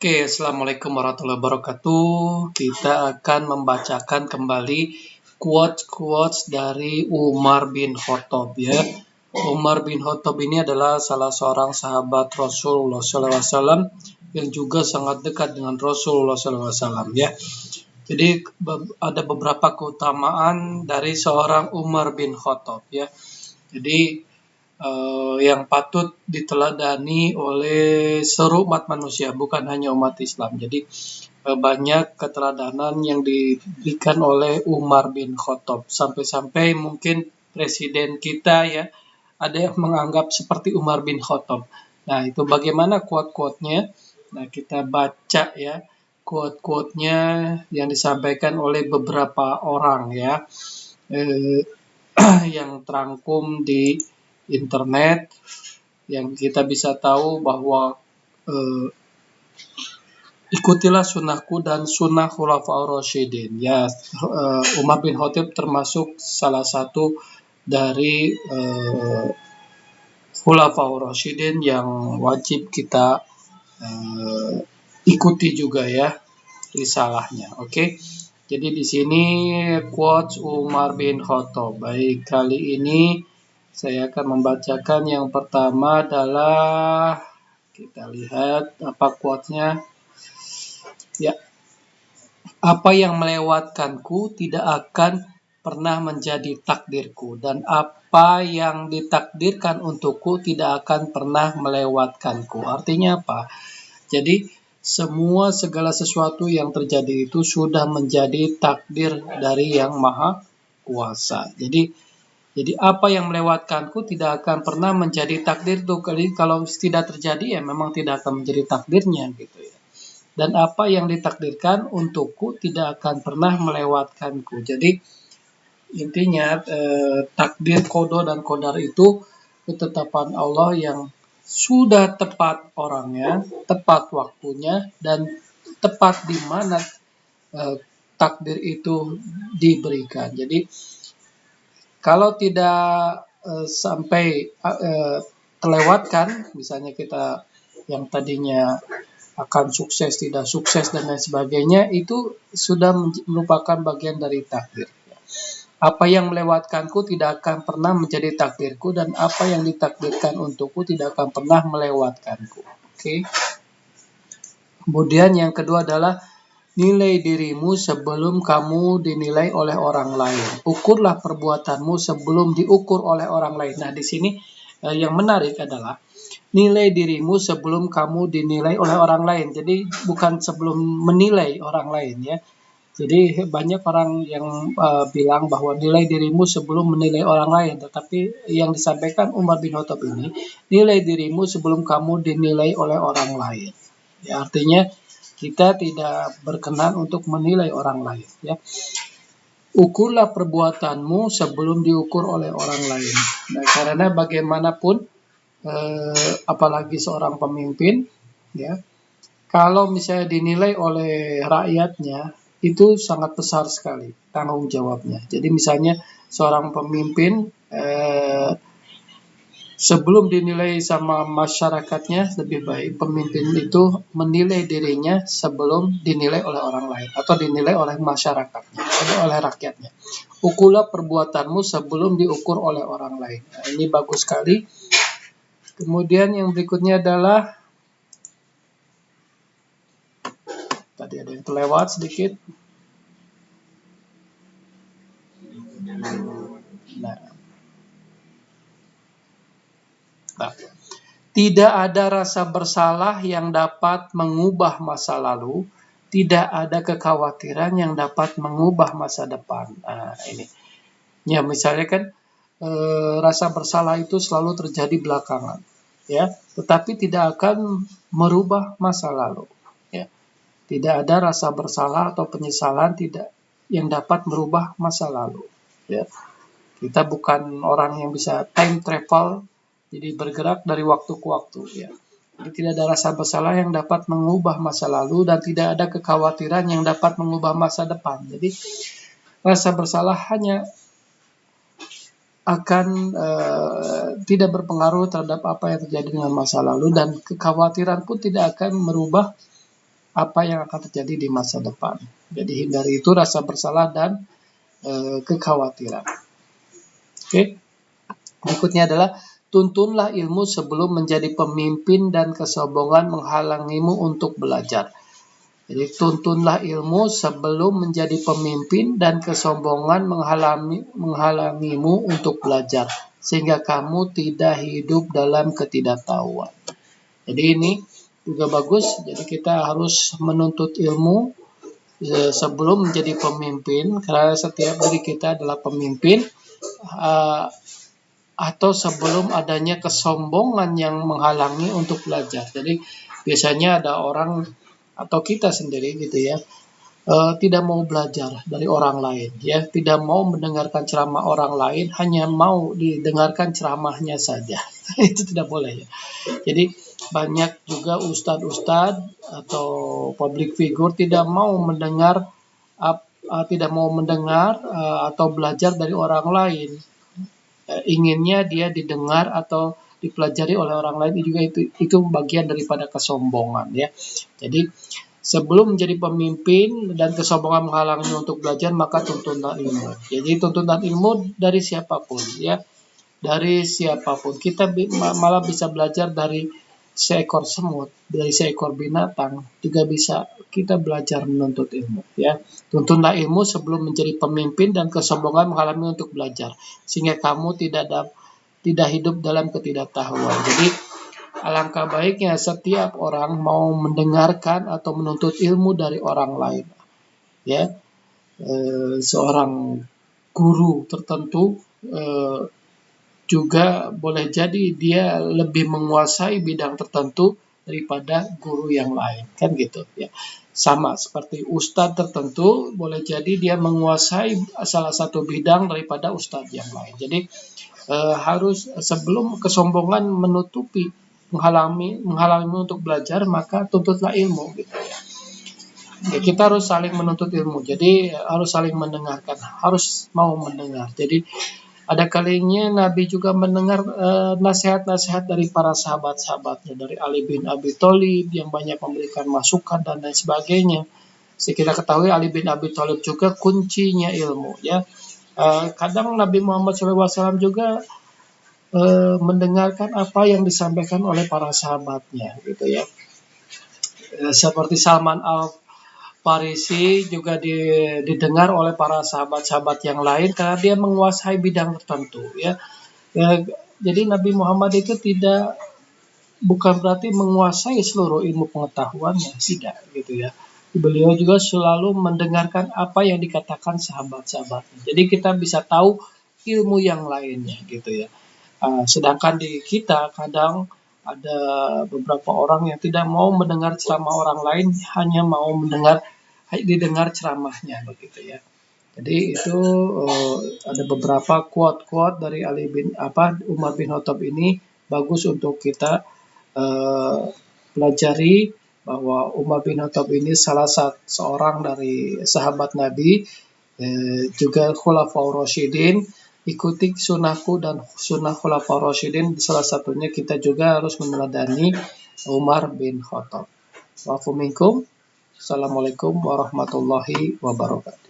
Oke, Assalamualaikum warahmatullahi wabarakatuh. Kita akan membacakan kembali quotes-quotes dari Umar bin Khattab ya. Umar bin Khattab ini adalah salah seorang sahabat Rasulullah SAW yang juga sangat dekat dengan Rasulullah SAW ya. Jadi ada beberapa keutamaan dari seorang Umar bin Khattab ya. Jadi yang patut diteladani oleh seluruh umat manusia, bukan hanya umat Islam. Jadi banyak keteladanan yang diberikan oleh Umar bin Khattab. Sampai-sampai mungkin presiden kita ya, ada yang menganggap seperti Umar bin Khattab. Nah, itu bagaimana quote-quote-nya? Nah, kita baca ya quote-quote-nya yang disampaikan oleh beberapa orang ya. Yang terangkum di internet, yang kita bisa tahu bahwa ikutilah sunnahku dan sunnah khulafaur rasyidin ya. Umar bin Khattab termasuk salah satu dari khulafaur rasyidin yang wajib kita ikuti juga ya risalahnya. Oke. Jadi di sini quotes Umar bin Khattab. Baik, kali ini saya akan membacakan yang pertama adalah, kita lihat apa quotes-nya. Ya. Apa yang melewatkanku tidak akan pernah menjadi takdirku, dan apa yang ditakdirkan untukku tidak akan pernah melewatkanku. Artinya apa? Jadi segala sesuatu yang terjadi itu sudah menjadi takdir dari Yang Maha Kuasa. Jadi apa yang melewatkanku tidak akan pernah menjadi takdir tuh. Kalau tidak terjadi ya memang tidak akan menjadi takdirnya gitu ya. Dan apa yang ditakdirkan untukku tidak akan pernah melewatkanku. Jadi intinya takdir, qada dan qadar itu ketetapan Allah yang sudah tepat orangnya, tepat waktunya, dan tepat di mana takdir itu diberikan. Jadi kalau tidak sampai terlewatkan, misalnya kita yang tadinya akan sukses tidak sukses dan lain sebagainya, itu sudah merupakan bagian dari takdir. Apa yang melewatkanku tidak akan pernah menjadi takdirku, dan apa yang ditakdirkan untukku tidak akan pernah melewatkanku. Oke. Kemudian yang kedua adalah nilai dirimu sebelum kamu dinilai oleh orang lain. Ukurlah perbuatanmu sebelum diukur oleh orang lain. Nah, di sini yang menarik adalah nilai dirimu sebelum kamu dinilai oleh orang lain. Jadi bukan sebelum menilai orang lain ya. Jadi banyak orang yang bilang bahwa nilai dirimu sebelum menilai orang lain. Tetapi yang disampaikan Umar bin Khattab ini, nilai dirimu sebelum kamu dinilai oleh orang lain. Ya, artinya kita tidak berkenan untuk menilai orang lain ya. Ukurlah perbuatanmu sebelum diukur oleh orang lain. Nah, karena bagaimanapun apalagi seorang pemimpin ya, kalau misalnya dinilai oleh rakyatnya, itu sangat besar sekali tanggung jawabnya. Jadi misalnya seorang pemimpin sebelum dinilai sama masyarakatnya, lebih baik pemimpin itu menilai dirinya sebelum dinilai oleh orang lain atau dinilai oleh masyarakatnya atau oleh rakyatnya. Ukurlah perbuatanmu sebelum diukur oleh orang lain. Nah, ini bagus sekali. Kemudian yang berikutnya adalah, tadi ada yang terlewat sedikit. Nah, tidak ada rasa bersalah yang dapat mengubah masa lalu, tidak ada kekhawatiran yang dapat mengubah masa depan. Nah, ini. Ya, misalnya kan rasa bersalah itu selalu terjadi belakangan, ya, tetapi tidak akan merubah masa lalu. Ya. Tidak ada rasa bersalah atau penyesalan tidak yang dapat merubah masa lalu. Ya. Kita bukan orang yang bisa time travel, jadi bergerak dari waktu ke waktu. Ya. Jadi tidak ada rasa bersalah yang dapat mengubah masa lalu dan tidak ada kekhawatiran yang dapat mengubah masa depan. Jadi rasa bersalah hanya akan tidak berpengaruh terhadap apa yang terjadi dengan masa lalu, dan kekhawatiran pun tidak akan merubah apa yang akan terjadi di masa depan. Jadi hindari itu rasa bersalah dan kekhawatiran. Oke. Berikutnya adalah tuntunlah ilmu sebelum menjadi pemimpin dan kesombongan menghalangimu untuk belajar. Jadi tuntunlah ilmu sebelum menjadi pemimpin dan kesombongan menghalangimu untuk belajar, sehingga kamu tidak hidup dalam ketidaktahuan. Jadi ini juga bagus. Jadi kita harus menuntut ilmu sebelum menjadi pemimpin, karena setiap dari kita adalah pemimpin, atau sebelum adanya kesombongan yang menghalangi untuk belajar. Jadi biasanya ada orang atau kita sendiri gitu ya, tidak mau belajar dari orang lain, ya, tidak mau mendengarkan ceramah orang lain, hanya mau didengarkan ceramahnya saja. Itu tidak boleh ya. Jadi banyak juga ustadz-ustadz atau public figure tidak mau mendengar atau belajar dari orang lain. Inginnya dia didengar atau dipelajari oleh orang lain, juga itu bagian daripada kesombongan ya. Jadi sebelum menjadi pemimpin dan kesombongan menghalanginya untuk belajar, maka tuntutan ilmu. Jadi tuntutan ilmu dari siapapun ya, dari siapapun. Kita malah bisa belajar dari seekor semut, dari seekor binatang, juga bisa kita belajar menuntut ilmu ya. Tuntunlah ilmu sebelum menjadi pemimpin dan kesombongan menghalangi untuk belajar, sehingga kamu tidak hidup dalam ketidaktahuan. Jadi alangkah baiknya setiap orang mau mendengarkan atau menuntut ilmu dari orang lain ya. Seorang guru tertentu juga boleh jadi dia lebih menguasai bidang tertentu daripada guru yang lain, kan gitu ya. Sama seperti ustadz tertentu, boleh jadi dia menguasai salah satu bidang daripada ustadz yang lain. Jadi harus sebelum kesombongan menghalangi untuk belajar, maka tuntutlah ilmu gitu ya. Ya, kita harus saling menuntut ilmu. Jadi harus saling mendengarkan, harus mau mendengar. Jadi ada kalinya Nabi juga mendengar nasihat-nasihat dari para sahabat-sahabatnya, dari Ali bin Abi Thalib yang banyak memberikan masukan dan lain sebagainya. Kita ketahui Ali bin Abi Thalib juga kuncinya ilmu ya. Kadang Nabi Muhammad SAW juga mendengarkan apa yang disampaikan oleh para sahabatnya gitu ya. Seperti Salman Al-Farisi juga didengar oleh para sahabat-sahabat yang lain karena dia menguasai bidang tertentu ya. Jadi Nabi Muhammad itu bukan berarti menguasai seluruh ilmu pengetahuannya, tidak gitu ya. Beliau juga selalu mendengarkan apa yang dikatakan sahabat-sahabatnya. Jadi kita bisa tahu ilmu yang lainnya gitu ya. Sedangkan di kita kadang ada beberapa orang yang tidak mau mendengar ceramah orang lain, hanya mau didengar ceramahnya begitu ya. Jadi itu ada beberapa quote dari Umar bin Khattab ini bagus untuk kita pelajari, bahwa Umar bin Khattab ini salah seorang dari sahabat Nabi, juga Khulafaur Rasyidin. Ikuti sunnahku dan sunnah Khulafaur Rasyidin, salah satunya kita juga harus meneladani Umar bin Khattab. Wa'afu minkum. Assalamualaikum warahmatullahi wabarakatuh.